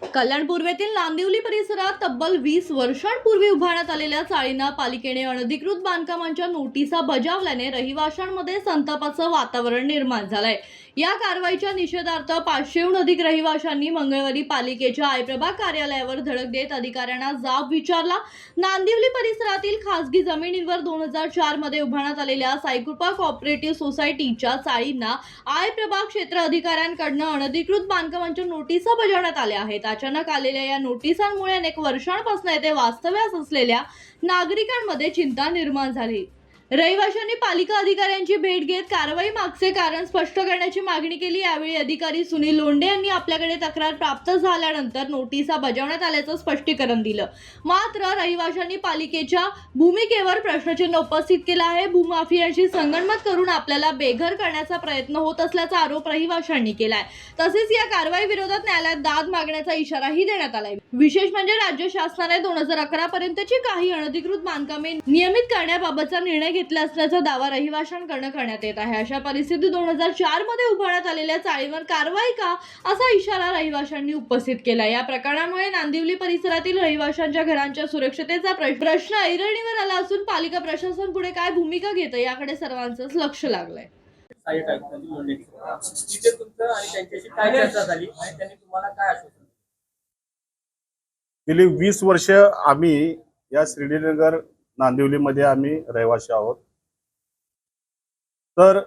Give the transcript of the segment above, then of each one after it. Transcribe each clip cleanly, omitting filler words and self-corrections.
कल्याण पूर्वेतील नांदिवली परिसरात तब्बल 20 वर्षांपूर्वी उभारण्यात आलेल्या चाळींना पालिकेने अनधिकृत बांधकामांच्या नोटिसा बजावल्याने रहिवाशांमध्ये संतापाचं वातावरण निर्माण झालंय। या कारवाईच्या निषेधार्थ 500हून अधिक रहिवाशांनी मंगळवारी पालिकेच्या आयप्रभाग कार्यालयावर धडक देत अधिकाऱ्यांना जाब विचारला। नांदिवली परिसरातील खासगी जमिनींवर 2004 मध्ये उभारण्यात आलेल्या साईकृपा कोऑपरेटिव्ह सोसायटीच्या चाळींना आयप्रभाग क्षेत्र अधिकाऱ्यांकडून अनधिकृत बांधकामांच्या नोटिसा बजावण्यात आल्या आहेत। अचानक आलेल्या या नोटिसांमुळे अनेक वर्षांपासून येथे वास्तव्यास असलेल्या नागरिकांमध्ये चिंता निर्माण झाली। रहिवाशांनी पालिका अधिकाऱ्यांची भेट घेत कारवाई मागचे कारण स्पष्ट करण्याची मागणी केली। यावेळी अधिकारी सुनील लोंढे यांनी आपल्याकडे तक्रार प्राप्त झाल्यानंतर नोटिसा बजावण्यात आल्याचं स्पष्टीकरण दिलं। मात्र रहिवाशांनी पालिकेच्या भूमिकेवर प्रश्नचिन्ह उपस्थित केलं आहे। भूमाफियांशी संगनमत करून आपल्याला बेघर करण्याचा प्रयत्न होत असल्याचा आरोप रहिवाशांनी केलाय। तसेच या कारवाई विरोधात न्यायालयात दाद मागण्याचा इशाराही देण्यात आलाय। विशेष म्हणजे राज्य शासनाने 2011 पर्यंतची काही अनधिकृत बांधकामे नियमित करण्याबाबतचा निर्णय घेतला असल्याचा दावा रहिवाशांकडून करण्यात येत आहे। अशा परिस्थितीत 2004 मध्ये उभारण्यात आलेल्या चाळीवर कारवाई का, असा इशारा रहिवाशांनी उपस्थित केला। या प्रकरणामुळे नांदिवली परिसरातील रहिवाशांच्या घरांच्या सुरक्षतेचा प्रश्न ऐरणीवर आला असून पालिका प्रशासन पुढे काय भूमिका घेतं याकडे सर्वांचंच लक्ष लागलंय। गेली 20 वर्ष आम्ही या श्रीनगर नांदिवलीमध्ये आम्ही रहिवासी आहोत। तर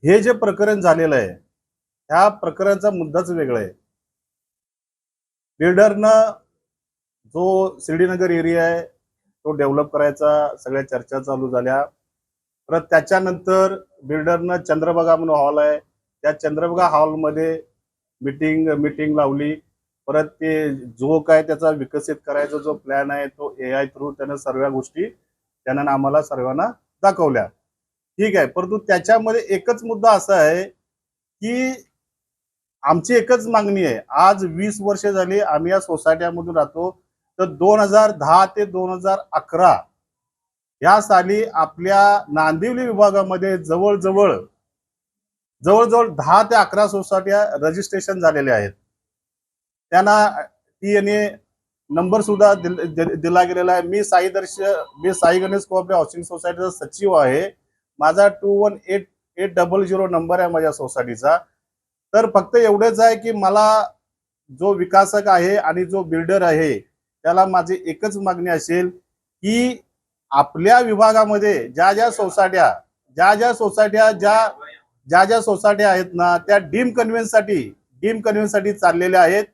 हे जे प्रकरण झालेलं आहे, ह्या प्रकरणाचा मुद्दाच वेगळा आहे। बिल्डरनं जो श्रीनगर एरिया आहे तो डेव्हलप करायचा सगळ्या चर्चा चालू झाल्या। परत त्याच्यानंतर बिल्डरनं चंद्रभागा म्हणून हॉल आहे, त्या चंद्रभागा हॉलमध्ये मीटिंग लावली। परत ते जो काय त्याचा विकसित करायचा जो प्लॅन आहे तो AI थ्रू त्यानं सर्व गोष्टी त्यानं आम्हाला सर्वांना दाखवल्या। ठीक आहे, परंतु त्याच्यामध्ये एकच मुद्दा असा आहे की आमची एकच मागणी आहे। आज 20 वर्ष झाली आम्ही या सोसायटीमधून राहतो। तर 2010 ते 2011 या साली आपल्या नांदिवली विभागामध्ये जवळजवळ 10 ते 11 सोसायट्या रजिस्ट्रेशन झालेल्या आहेत। त्यांना TNA नंबर सुद्धा दिला गेलेला आहे। मी साई गणेश कोऑपरेटिव्ह हाऊसिंग सोसायटीचा सचिव आहे। माझा 218800 नंबर आहे माझ्या सोसायटीचा। तर फक्त एवढंच आहे की मला जो विकासक आहे आणि जो बिल्डर आहे त्याला माझी एकच मागणी असेल की आपल्या विभागामध्ये ज्या सोसायट्या आहेत ना, त्या डीम कन्व्हेन्ससाठी चाललेल्या आहेत,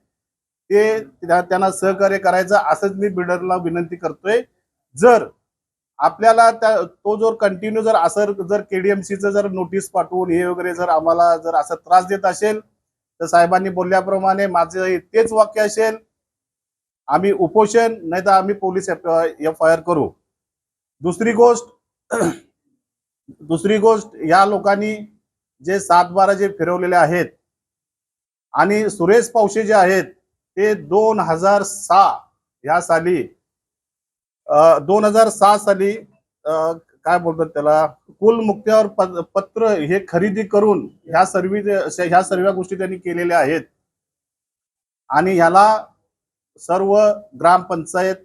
ते त्यांना सहकार्य करायचं असंच मी बिल्डरला विनंती करतोय। जर आपल्याला तो जर कंटिन्यू जर असं जर KDMCचं जर नोटीस पाठवून हे वगैरे जर आम्हाला जर असं त्रास देत असेल तर साहेबांनी बोलल्याप्रमाणे माझं तेच वाक्य असेल, आम्ही उपोषण नाही तर आम्ही पोलीस FIR करू। दुसरी गोष्ट या लोकांनी जे 7/12 जे फिरवलेले आहेत आणि सुरेश पावशे जे आहेत ते 2006 साली काय बोलतात त्याला कुल मुक्त्यावर पत्र हे खरेदी करून ह्या सर्व गोष्टी त्यांनी केलेल्या आहेत। आणि ह्याला सर्व ग्रामपंचायत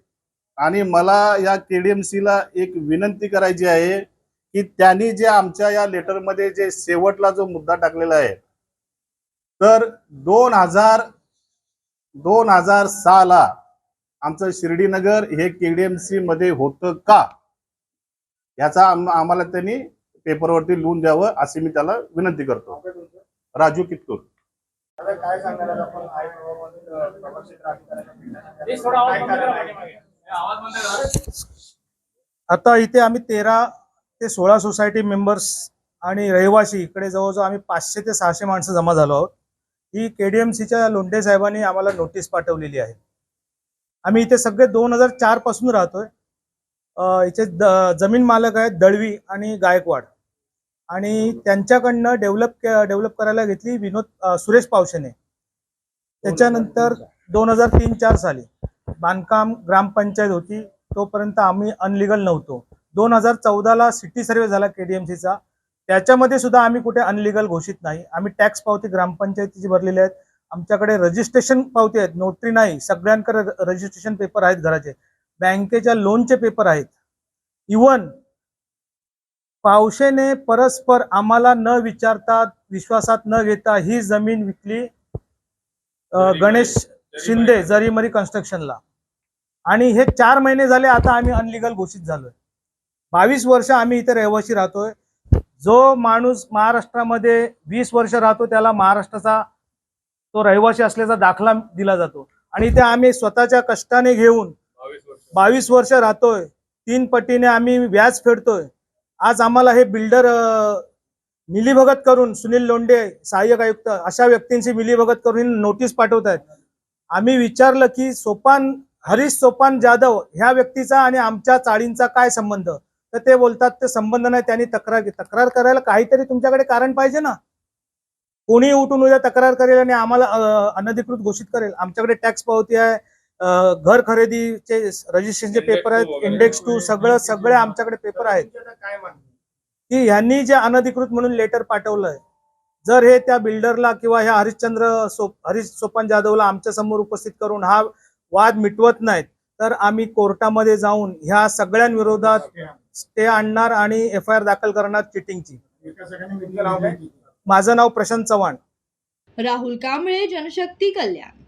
आणि मला या KDMCला एक विनंती करायची आहे की त्यांनी जे आमच्या या लेटरमध्ये जे शेवटला जो मुद्दा टाकलेला आहे, तर 2006 ला आमचं शिर्डीनगर हे KDMC मध्ये होतं का, याचा आम्हाला त्यांनी पेपरवरती लिहून द्यावं अशी मी त्याला विनंती करतो। राजू कितकूर। आता इथे आम्ही 13 ते 16 सोसायटी मेंबर्स आणि रहिवासी इकडे जवळजवळ आम्ही 500 ते 600 माणसं जमा झालो आहोत। ही KDMCच्या लोंढे साहेबांनी आम्हाला नोटीस पाठवलेली आहे। आम्ही इथे सगळे 2004 पासून राहतोय। इथे जमीन मालक आहेत दळवी आणि गायकवाड, आणि त्यांच्याकडनं डेव्हलप करायला घेतली सुरेश पावशेने। त्याच्यानंतर 2003-4 साली बांधकाम ग्रामपंचायत होती, तोपर्यंत आम्ही अनलिगल नव्हतो। 2014 ला सिटी सर्वे झाला KDMCचा, त्याच्यामध्ये सुद्धा आम्ही कुठे अनलिगल घोषित नाही। आम्ही टॅक्स पावती ग्रामपंचायतीची भरलेले आहेत आमच्याकडे रजिस्ट्रेशन पावती आहेत, नोटरी नाही, सगळ्यांकडे रजिस्ट्रेशन पेपर आहेत घराचे, बँकेच्या लोनचे पेपर आहेत. इवन पावशेने परस्पर आम्हाला न विचारता, विश्वासात न घेता ही जमीन विकली गणेश शिंदे जरीमरी कन्स्ट्रक्शनला. आणि हे 4 महिने झाले आता आम्ही अनलिगल घोषित झालोय. 22 वर्ष आम्ही इथे रहिवासी राहतोय. जो माणूस महाराष्ट्रामध्ये 20 वर्ष राहतो त्याला महाराष्ट्राचा तो रहिवासी असल्याचा दाखला दिला जातो, आणि ते आम्ही स्वतःच्या कष्टाने घेऊन 22 वर्ष राहतोय. 3 पटीने आम्ही व्याज फेडतोय. आज आम्हाला हे बिल्डर मिलीभगत करून, सुनील लोंढे सहाय्यक आयुक्त अशा व्यक्तींची मिलीभगत करून नोटीस पाठवत आहेत. आम्ही विचारलं की हरीश सोपान जाधव ह्या व्यक्तीचा आणि आमच्या चाळींचा काय संबंध, तर ते बोलतात ते संबंध नाही, त्यांनी तक्रार करायला काहीतरी तुमच्याकडे कारण पाहिजे ना. कोणी उठून उद्या तक्रार करेल आणि आम्हाला अनधिकृत घोषित करेल. आमच्याकडे टॅक्स पावती आहे, घर खरेदीचे रजिस्ट्रेशनचे पेपर आहेत, इंडेक्स 2 सगळे आमच्याकडे पेपर आहेत. की ह्यांनी जे अनधिकृत म्हणून लेटर पाठवलंय, जर हे त्या बिल्डरला किंवा ह्या हरीश सोपान जाधवला आमच्या समोर उपस्थित करून हा वाद मिटवत नाहीत, तर आम्ही कोर्टामध्ये जाऊन ह्या सगळ्यांविरोधात स्टे आणणार आणि FIR दाखल करणार चिटिंगची. माझं नाव प्रशांत चव्हाण. राहुल कांबळे, जनशक्ती कल्याण.